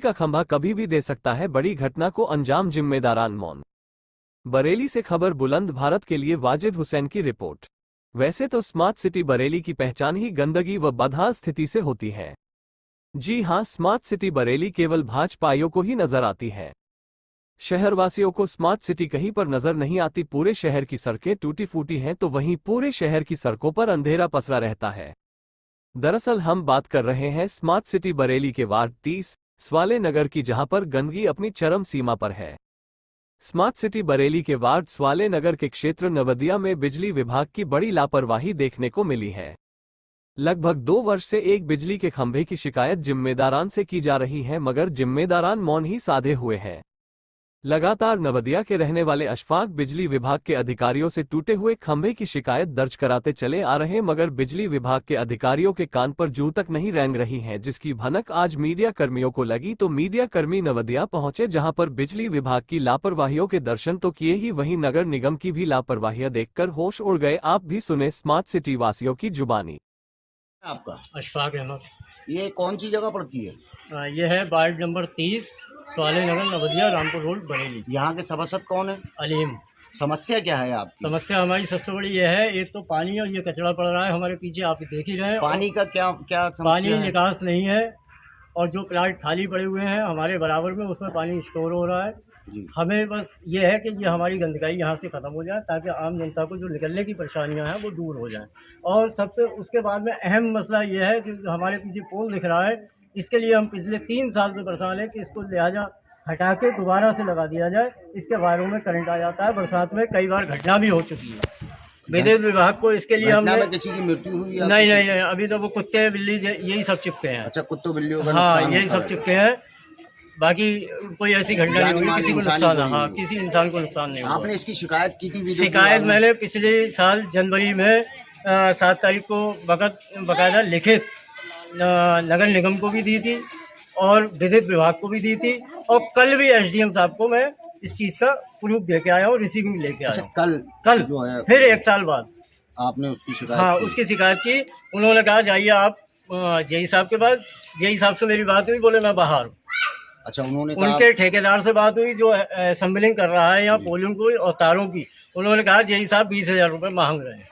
का खंभा कभी भी दे सकता है बड़ी घटना को अंजाम, जिम्मेदारान मौन। बरेली से खबर बुलंद भारत के लिए वाजिद हुसैन की रिपोर्ट। वैसे तो स्मार्ट सिटी बरेली की पहचान ही गंदगी व बदहाल स्थिति से होती है। जी हां, स्मार्ट सिटी बरेली केवल भाजपाइयों को ही नजर आती है। शहरवासियों को स्मार्ट सिटी कहीं पर नजर नहीं आती। पूरे शहर की सड़कें टूटी फूटी हैं तो वहीं पूरे शहर की सड़कों पर अंधेरा पसरा रहता है। दरअसल हम बात कर रहे हैं स्मार्ट सिटी बरेली के वार्ड 30 स्वाले नगर की, जहां पर गंदगी अपनी चरम सीमा पर है। स्मार्ट सिटी बरेली के वार्ड स्वाले नगर के क्षेत्र नवदिया में बिजली विभाग की बड़ी लापरवाही देखने को मिली है। लगभग 2 वर्ष से एक बिजली के खंभे की शिकायत जिम्मेदारान से की जा रही है, मगर जिम्मेदारान मौन ही साधे हुए हैं। लगातार नवदिया के रहने वाले अशफाक बिजली विभाग के अधिकारियों से टूटे हुए खंभे की शिकायत दर्ज कराते चले आ रहे, मगर बिजली विभाग के अधिकारियों के कान पर जूं तक नहीं रेंग रही है, जिसकी भनक आज मीडिया कर्मियों को लगी तो मीडिया कर्मी नवदिया पहुंचे, जहां पर बिजली विभाग की लापरवाहियों के दर्शन तो किए ही, वहीं नगर निगम की भी लापरवाहियां देखकर होश उड़ गए। आप भी सुने स्मार्ट सिटी वासियों की जुबानी। आपका अशफाक अहमद। ये कौन सी जगह पड़ती है? ये है वार्ड नंबर 30 स्वाले नगर नवदिया रामपुर रोड बरेली। यहाँ के सभासद कौन है? अलीम। समस्या क्या है आपकी? समस्या हमारी सबसे बड़ी ये है, एक तो पानी और ये कचरा पड़ रहा है हमारे पीछे, आप देख ही रहे हैं। पानी का क्या क्या समस्या पानी है? निकास नहीं है और जो प्लाट खाली पड़े हुए हैं हमारे बराबर में, उसमें पानी स्टोर हो रहा है। जी। हमें बस ये है कि ये हमारी गंदगी यहाँ से ख़त्म हो जाए, ताकि आम जनता को जो निकलने की परेशानियाँ हैं वो दूर हो जाएं। और सबसे उसके बाद में अहम मसला ये है कि हमारे पीछे पोल दिख रहा है, इसके लिए हम पिछले 3 साल से परेशान है कि इसको लिहाजा हटा के दोबारा से लगा दिया जाए। इसके वायरों में करंट आ जाता है, बरसात में कई बार घटना भी हो चुकी है। विद्युत विभाग को इसके लिए हमने किसी की मृत्यु हुई है? नहीं, अभी तो वो कुत्ते बिल्ली यही सब चिपके हैं। अच्छा, कुत्तों बिल्लियों का हाँ, नुकसान यही होता सब है। चिपके हैं, बाकी कोई ऐसी घटना नहीं हुई, किसी को नुकसान। हाँ, किसी इंसान को नुकसान नहीं हुआ। आपने इसकी शिकायत की थी? शिकायत मैंने पिछले साल जनवरी में 7 तारीख को बकायदा लिखित नगर निगम को भी दी थी और विद्युत विभाग को भी दी थी, और कल भी एसडीएम साहब को मैं इस चीज़ का प्रूफ दे के आया हूँ, रिसीविंग लेके आया हूँ। कल जो है फिर 1 साल बाद आपने उसकी शिकायत? हाँ, उसकी शिकायत की। उन्होंने कहा जाइए आप जेई साहब के पास। जेई साहब से मेरी बात हुई, बोले मैं बाहर हूँ। अच्छा, उन्होंने उनके ठेकेदार से बात हुई जो असम्बलिंग कर रहा है यहाँ पोलिंग को और तारों की। उन्होंने कहा जेई साहब 20,000 रुपये मांग रहे हैं,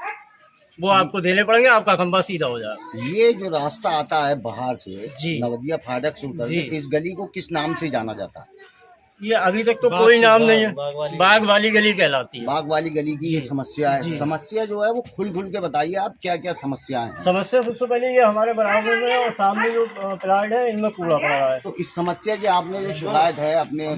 वो आपको देने पड़ेंगे, आपका खंभा सीधा हो जाएगा। ये जो रास्ता आता है बाहर से जी, नवदिया फाटक से उतर के, इस गली को किस नाम से जाना जाता है? ये अभी तक तो कोई नाम नहीं है, बाग वाली गली कहलाती है। बाग वाली गली की ये समस्या है। जी। समस्या जो है वो खुल के बताइए, आप क्या क्या समस्याएं हैं? समस्या सबसे पहले ये हमारे बराबर में और सामने जो प्लाट है इनमें कूड़ा पड़ा रहा है। तो इस समस्या की आपने जो शिकायत है अपने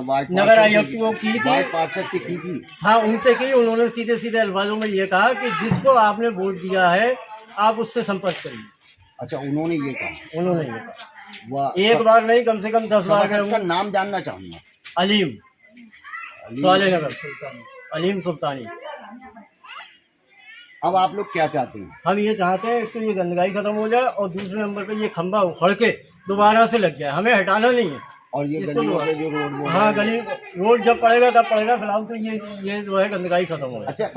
वार्ड नगर आयुक्त को की थी, वार्ड पार्षद से की थी? हाँ, उनसे की। उन्होंने सीधे सीधे अल्फाजों में ये कहा कि जिसको आपने वोट दिया है आप उससे संपर्क करिए। अच्छा, उन्होंने ये कहा? उन्होंने ये कहा, वाह। एक बार नहीं कम से कम 10 बार गए। का नाम जानना चाहूंगा। अलीम, स्वाले नगर, अलीम सुल्तानी। अब आप लोग क्या चाहते हैं? हम ये चाहते हैं कि ये गंदगी खत्म हो जाए और दूसरे नंबर पे ये खंभा उखड़ के दोबारा से लग जाए। हमें हटाना नहीं है। और ये इसको गलियों पे जो रोड हाँ, गली रोड जब पड़ेगा तब पड़ेगा, फिलहाल तो ये जो है गंदगी खत्म हो जाए। अच्छा,